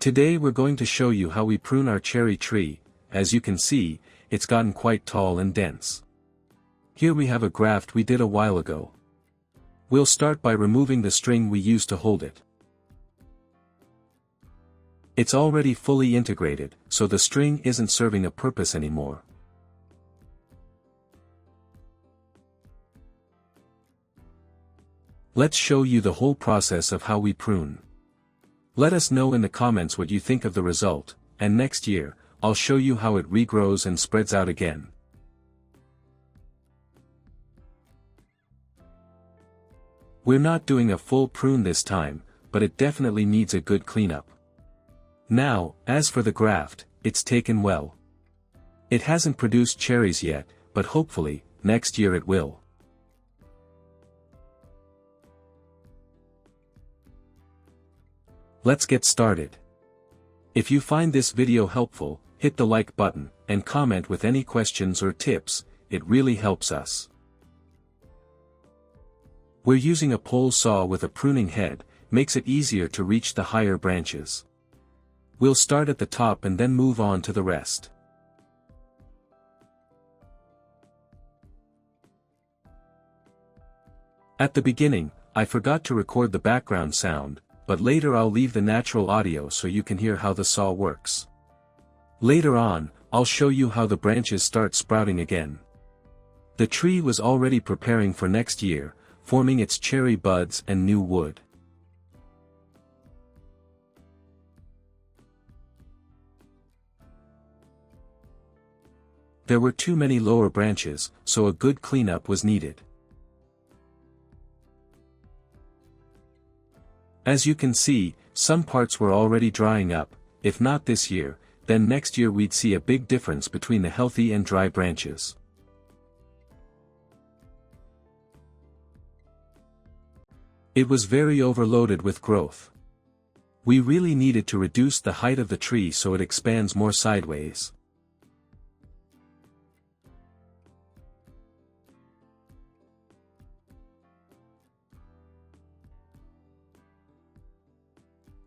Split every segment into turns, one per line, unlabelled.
Today we're going to show you how we prune our cherry tree. As you can see, it's gotten quite tall and dense. Here we have a graft we did a while ago. We'll start by removing the string we used to hold it. It's already fully integrated, so the string isn't serving a purpose anymore. Let's show you the whole process of how we prune. Let us know in the comments what you think of the result, and next year, I'll show you how it regrows and spreads out again. We're not doing a full prune this time, but it definitely needs a good cleanup. Now, as for the graft, it's taken well. It hasn't produced cherries yet, but hopefully, next year it will. Let's get started. If you find this video helpful, hit the like button, and comment with any questions or tips, it really helps us. We're using a pole saw with a pruning head, makes it easier to reach the higher branches. We'll start at the top and then move on to the rest. At the beginning, I forgot to record the background sound, but later I'll leave the natural audio so you can hear how the saw works. Later on, I'll show you how the branches start sprouting again. The tree was already preparing for next year, forming its cherry buds and new wood. There were too many lower branches, so a good cleanup was needed. As you can see, some parts were already drying up. If not this year, then next year we'd see a big difference between the healthy and dry branches. It was very overloaded with growth. We really needed to reduce the height of the tree so it expands more sideways.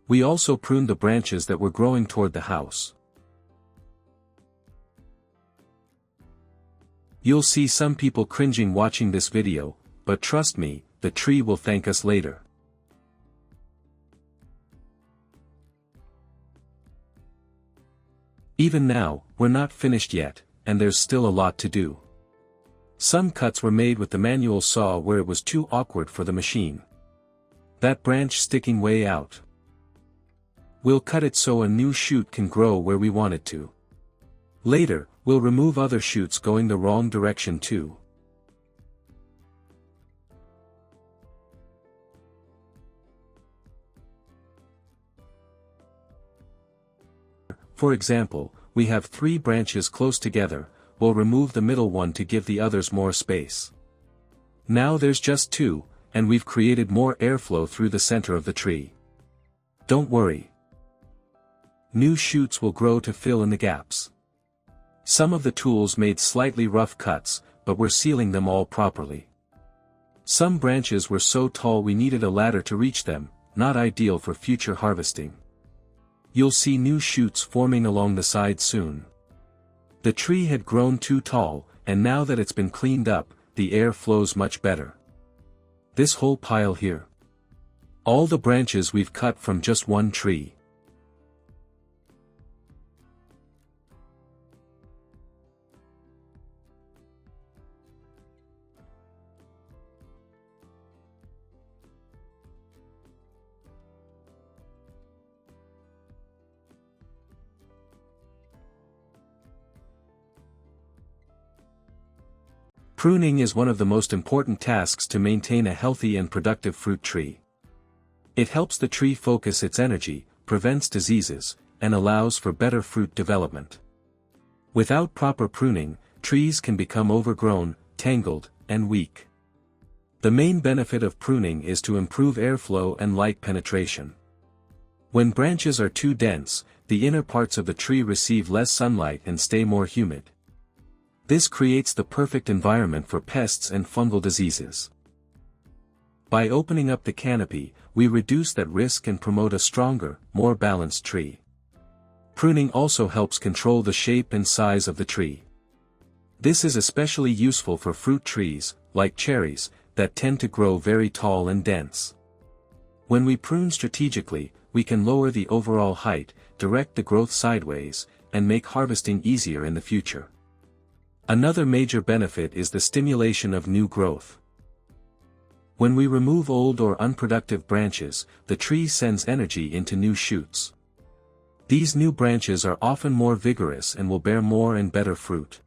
We also pruned the branches that were growing toward the house. You'll see some people cringing watching this video, but trust me, the tree will thank us later. Even now, we're not finished yet, and there's still a lot to do. Some cuts were made with the manual saw where it was too awkward for the machine. That branch sticking way out. We'll cut it so a new shoot can grow where we want it to. Later, we'll remove other shoots going the wrong direction too. For example, we have 3 branches close together, we'll remove the middle one to give the others more space. Now there's just 2, and we've created more airflow through the center of the tree. Don't worry. New shoots will grow to fill in the gaps. Some of the tools made slightly rough cuts, but we're sealing them all properly. Some branches were so tall we needed a ladder to reach them, not ideal for future harvesting. You'll see new shoots forming along the side soon. The tree had grown too tall, and now that it's been cleaned up, the air flows much better. This whole pile here. All the branches we've cut from just one tree. Pruning is one of the most important tasks to maintain a healthy and productive fruit tree. It helps the tree focus its energy, prevents diseases, and allows for better fruit development. Without proper pruning, trees can become overgrown, tangled, and weak. The main benefit of pruning is to improve airflow and light penetration. When branches are too dense, the inner parts of the tree receive less sunlight and stay more humid. This creates the perfect environment for pests and fungal diseases. By opening up the canopy, we reduce that risk and promote a stronger, more balanced tree. Pruning also helps control the shape and size of the tree. This is especially useful for fruit trees, like cherries, that tend to grow very tall and dense. When we prune strategically, we can lower the overall height, direct the growth sideways, and make harvesting easier in the future. Another major benefit is the stimulation of new growth. When we remove old or unproductive branches, the tree sends energy into new shoots. These new branches are often more vigorous and will bear more and better fruit.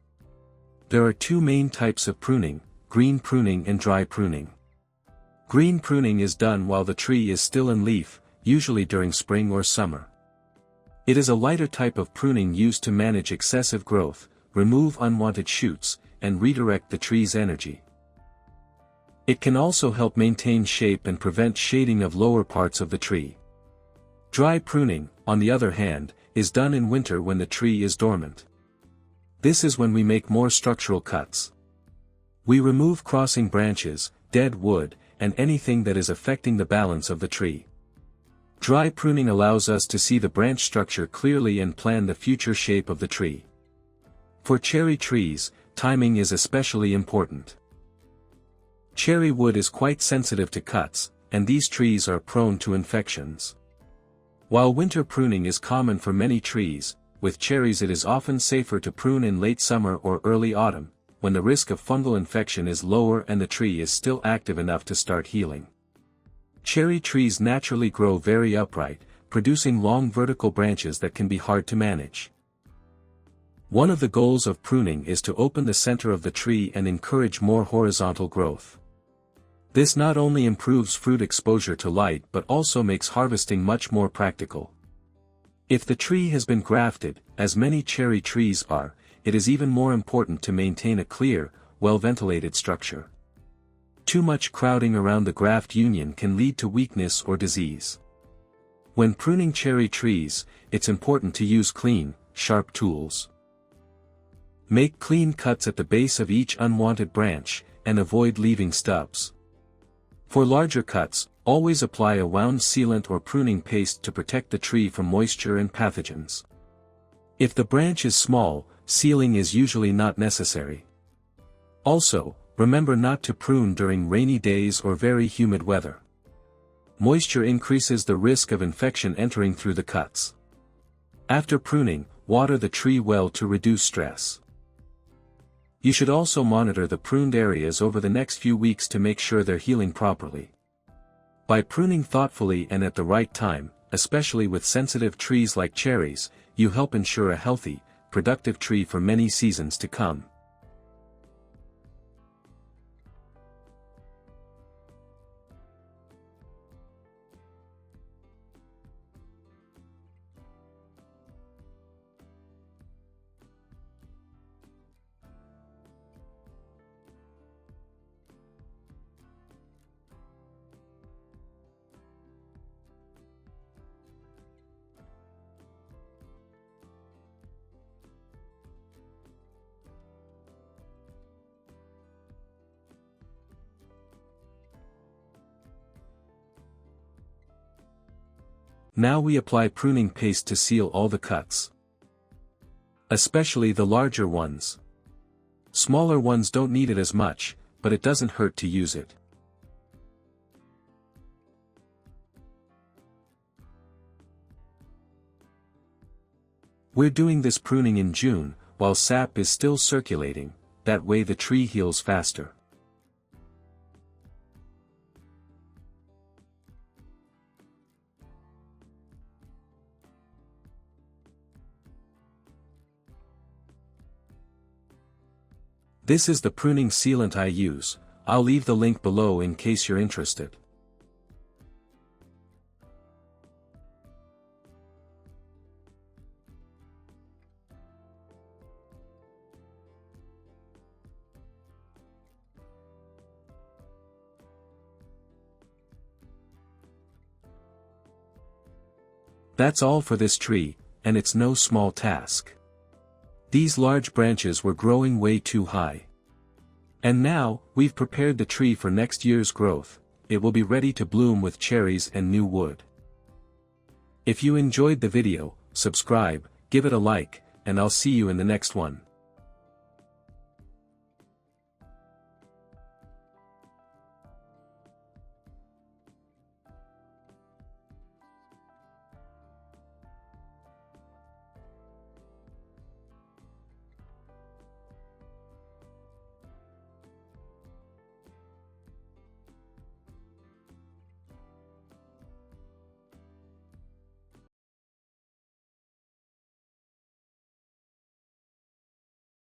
There are two main types of pruning: green pruning and dry pruning. Green pruning is done while the tree is still in leaf, usually during spring or summer. It is a lighter type of pruning used to manage excessive growth, remove unwanted shoots, and redirect the tree's energy. It can also help maintain shape and prevent shading of lower parts of the tree. Dry pruning, on the other hand, is done in winter when the tree is dormant. This is when we make more structural cuts. We remove crossing branches, dead wood, and anything that is affecting the balance of the tree. Dry pruning allows us to see the branch structure clearly and plan the future shape of the tree. For cherry trees, timing is especially important. Cherry wood is quite sensitive to cuts, and these trees are prone to infections. While winter pruning is common for many trees, with cherries it is often safer to prune in late summer or early autumn, when the risk of fungal infection is lower and the tree is still active enough to start healing. Cherry trees naturally grow very upright, producing long vertical branches that can be hard to manage. One of the goals of pruning is to open the center of the tree and encourage more horizontal growth. This not only improves fruit exposure to light but also makes harvesting much more practical. If the tree has been grafted, as many cherry trees are, it is even more important to maintain a clear, well-ventilated structure. Too much crowding around the graft union can lead to weakness or disease. When pruning cherry trees, it's important to use clean, sharp tools. Make clean cuts at the base of each unwanted branch, and avoid leaving stubs. For larger cuts, always apply a wound sealant or pruning paste to protect the tree from moisture and pathogens. If the branch is small, sealing is usually not necessary. Also, remember not to prune during rainy days or very humid weather. Moisture increases the risk of infection entering through the cuts. After pruning, water the tree well to reduce stress. You should also monitor the pruned areas over the next few weeks to make sure they're healing properly. By pruning thoughtfully and at the right time, especially with sensitive trees like cherries, you help ensure a healthy, productive tree for many seasons to come. Now we apply pruning paste to seal all the cuts. Especially the larger ones. Smaller ones don't need it as much, but it doesn't hurt to use it. We're doing this pruning in June, while sap is still circulating, that way the tree heals faster. This is the pruning sealant I use. I'll leave the link below in case you're interested. That's all for this tree, and it's no small task. These large branches were growing way too high. And now, we've prepared the tree for next year's growth. It will be ready to bloom with cherries and new wood. If you enjoyed the video, subscribe, give it a like, and I'll see you in the next one.